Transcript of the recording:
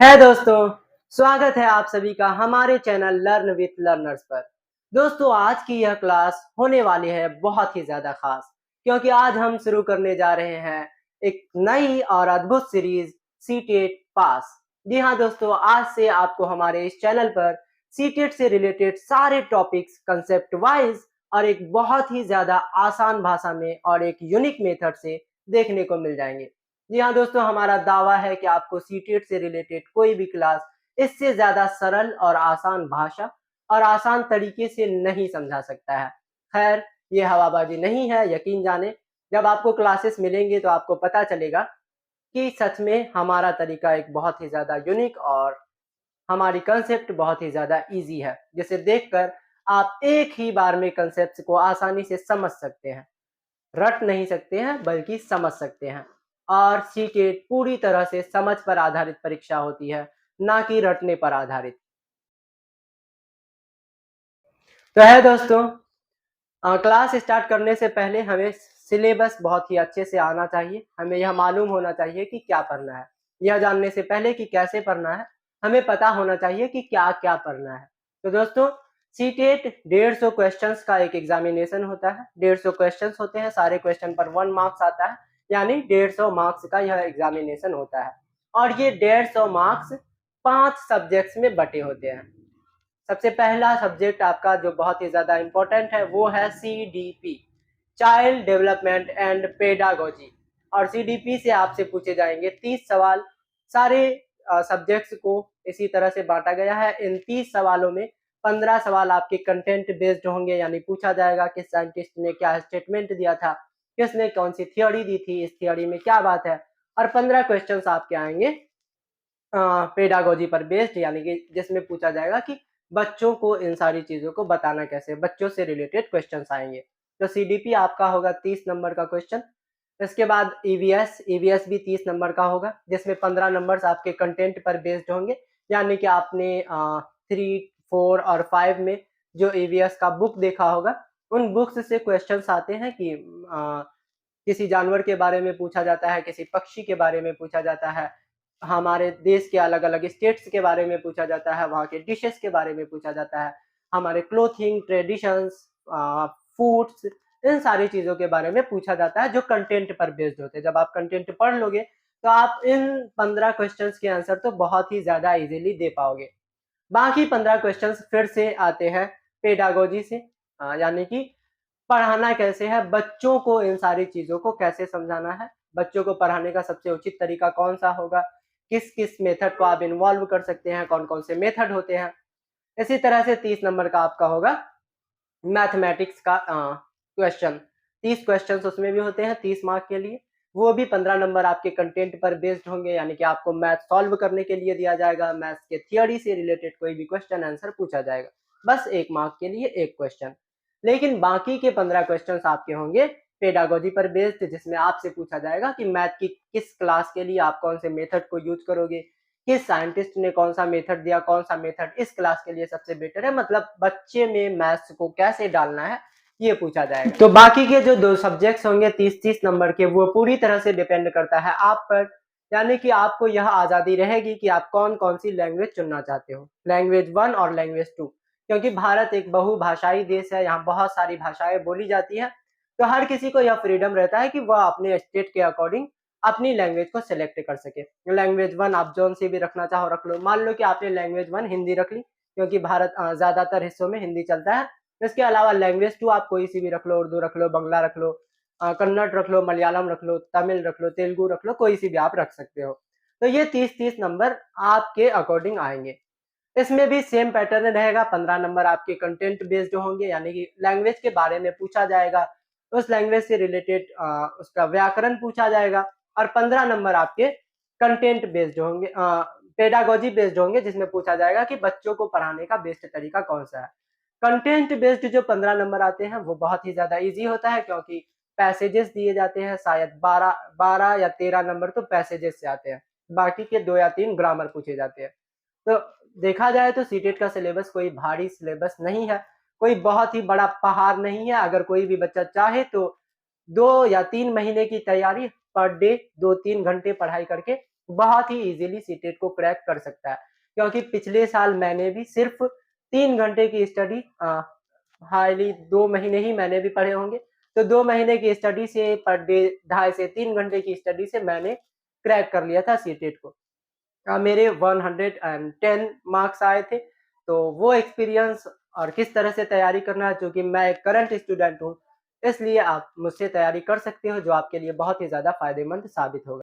है दोस्तों, स्वागत है आप सभी का हमारे चैनल लर्न विथ लर्नर्स पर। दोस्तों, आज की यह क्लास होने वाली है बहुत ही ज्यादा खास, क्योंकि आज हम शुरू करने जा रहे हैं एक नई और अद्भुत सीरीज सीटेट पास। जी हाँ दोस्तों, आज से आपको हमारे इस चैनल पर सीटेट से रिलेटेड सारे टॉपिक्स कंसेप्ट वाइज और एक बहुत ही ज्यादा आसान भाषा में और एक यूनिक मेथड से देखने को मिल जाएंगे। जी हाँ दोस्तों, हमारा दावा है कि आपको सीटेट से रिलेटेड कोई भी क्लास इससे ज्यादा सरल और आसान भाषा और आसान तरीके से नहीं समझा सकता है। खैर, ये हवाबाजी नहीं है, यकीन जाने जब आपको क्लासेस मिलेंगे तो आपको पता चलेगा कि सच में हमारा तरीका एक बहुत ही ज्यादा यूनिक और हमारी कंसेप्ट बहुत ही ज्यादा इजी है, जिसे देखकर आप एक ही बार में कंसेप्ट को आसानी से समझ सकते हैं। रट नहीं सकते हैं बल्कि समझ सकते हैं। और सीटेट पूरी तरह से समझ पर आधारित परीक्षा होती है, ना कि रटने पर आधारित। तो है दोस्तों, क्लास स्टार्ट करने से पहले हमें सिलेबस बहुत ही अच्छे से आना चाहिए। हमें यह मालूम होना चाहिए कि क्या पढ़ना है। यह जानने से पहले कि कैसे पढ़ना है, हमें पता होना चाहिए कि क्या क्या पढ़ना है। तो दोस्तों, सीटेट 150 क्वेश्चंस का एक एग्जामिनेशन होता है। 150 क्वेश्चंस होते हैं, सारे क्वेश्चन पर 1 मार्क्स आता है, यानी 150 मार्क्स का यह एग्जामिनेशन होता है। और ये 150 मार्क्स 5 सब्जेक्ट्स में बटे होते हैं। सबसे पहला सब्जेक्ट आपका जो बहुत ही ज्यादा इंपॉर्टेंट है वो है CDP, child development and pedagogy. और CDP से आपसे पूछे जाएंगे 30 सवाल। सारे सब्जेक्ट्स को इसी तरह से बांटा गया है। इन 30 सवालों में 15 सवाल आपके कंटेंट बेस्ड होंगे, यानी पूछा जाएगा कि साइंटिस्ट ने क्या स्टेटमेंट दिया था, किसने कौन सी थियोरी दी थी, इस थियोरी में क्या बात है। और 15 क्वेश्चंस आपके आएंगे पेडागोजी पर बेस्ड, यानी कि जिसमें पूछा जाएगा कि बच्चों को इन सारी चीजों को बताना कैसे, बच्चों से रिलेटेड क्वेश्चंस आएंगे। तो CDP आपका होगा 30 नंबर का क्वेश्चन। इसके बाद EVS भी 30 नंबर का होगा, जिसमें 15 नंबर्स आपके कंटेंट पर बेस्ड होंगे, यानी कि आपने 3, 4 और 5 में जो EVS का बुक देखा होगा, उन बुक्स से क्वेश्चंस आते हैं कि किसी जानवर के बारे में पूछा जाता है, किसी पक्षी के बारे में पूछा जाता है, हमारे देश के अलग अलग स्टेट्स के बारे में पूछा जाता है, वहाँ के डिशेस के बारे में पूछा जाता है, हमारे क्लोथिंग ट्रेडिशंस, फूड्स, इन सारी चीजों के बारे में पूछा जाता है जो कंटेंट पर बेस्ड होते हैं। जब आप कंटेंट पढ़ लोगे तो आप इन 15 क्वेश्चंस के आंसर तो बहुत ही ज्यादा इजीली दे पाओगे। बाकी 15 क्वेश्चंस फिर से आते हैं पेडागोजी से, यानी कि पढ़ाना कैसे है, बच्चों को इन सारी चीजों को कैसे समझाना है, बच्चों को पढ़ाने का सबसे उचित तरीका कौन सा होगा, किस किस मेथड को आप इन्वॉल्व कर सकते हैं, कौन कौन से मेथड होते हैं। इसी तरह से 30 नंबर का आपका होगा मैथमेटिक्स का क्वेश्चन। 30 क्वेश्चन उसमें भी होते हैं 30 मार्क के लिए। वो भी 15 नंबर आपके कंटेंट पर बेस्ड होंगे, यानी कि आपको मैथ सॉल्व करने के लिए दिया जाएगा, मैथ्स के थियोरी से रिलेटेड कोई भी क्वेश्चन आंसर पूछा जाएगा, बस 1 मार्क के लिए 1 क्वेश्चन। लेकिन बाकी के 15 क्वेश्चन आपके होंगे पेडागोजी पर बेस्ड, जिसमें आपसे पूछा जाएगा कि मैथ की किस क्लास के लिए आप कौन से मेथड को यूज करोगे, किस साइंटिस्ट ने कौन सा मेथड दिया, कौन सा मेथड इस क्लास के लिए सबसे बेटर है, मतलब बच्चे में मैथ्स को कैसे डालना है, ये पूछा जाएगा। तो बाकी के जो 2 सब्जेक्ट्स होंगे 30-30 नंबर के, वो पूरी तरह से डिपेंड करता है आप पर, यानी कि आपको यह आजादी रहेगी कि आप कौन कौन सी लैंग्वेज चुनना चाहते हो, लैंग्वेज 1 और लैंग्वेज 2। क्योंकि भारत एक बहुभाषाई देश है, यहाँ बहुत सारी भाषाएं बोली जाती है, तो हर किसी को यह फ्रीडम रहता है कि वह अपने स्टेट के अकॉर्डिंग अपनी लैंग्वेज को सिलेक्ट कर सके। लैंग्वेज 1 आप जोन से भी रखना चाहो रख लो। मान लो कि आपने लैंग्वेज 1 हिंदी रख ली, क्योंकि भारत ज्यादातर हिस्सों में हिंदी चलता है। इसके अलावा लैंग्वेज 2 आप कोई सी भी रख लो, उर्दू रख लो, बंगला रख लो, कन्नड़ रख लो, मलयालम रख लो, तमिल रख लो, तेलुगु रख लो, कोई सी भी आप रख सकते हो। तो ये 30-30 नंबर आपके अकॉर्डिंग आएंगे। इसमें भी सेम पैटर्न रहेगा, 15 नंबर आपके कंटेंट बेस्ड होंगे, यानी कि लैंग्वेज के बारे में पूछा जाएगा, उस लैंग्वेज से रिलेटेड उसका व्याकरण पूछा जाएगा। और 15 नंबर आपके कंटेंट बेस्ड होंगे, पेडागोजी बेस्ड होंगे, जिसमें पूछा जाएगा कि बच्चों को पढ़ाने का बेस्ट तरीका कौन सा है। कंटेंट बेस्ड जो 15 नंबर आते हैं वो बहुत ही ज्यादा इजी होता है, क्योंकि पैसेजेस दिए जाते हैं, शायद 12 या 13 नंबर तो पैसेजेस से आते हैं, बाकी के 2 या 3 ग्रामर पूछे जाते हैं। तो देखा जाए तो सीटेट का सिलेबस कोई भारी सिलेबस नहीं है, कोई बहुत ही बड़ा पहाड़ नहीं है। अगर कोई भी बच्चा चाहे तो 2 या 3 महीने की तैयारी पर डे 2-3 घंटे पढ़ाई करके बहुत ही ईज़िली सीटेट को क्रैक कर सकता है। क्योंकि पिछले साल मैंने भी सिर्फ़ 3 घंटे की स्टडी हार्डली 2 महीने ही मैंने भी पढ़े होंगे। तो 2 महीने की स्टडी से पर डे ढाई से 3 घंटे की स्टडी से मैंने क्रैक कर लिया था सीटेट को। मेरे 110 मार्क्स आए थे। तो वो एक्सपीरियंस और किस तरह से तैयारी करना है, चूँकि मैं एक करंट स्टूडेंट हूँ, इसलिए आप मुझसे तैयारी कर सकते हो, जो आपके लिए बहुत ही ज़्यादा फ़ायदेमंद साबित होगा।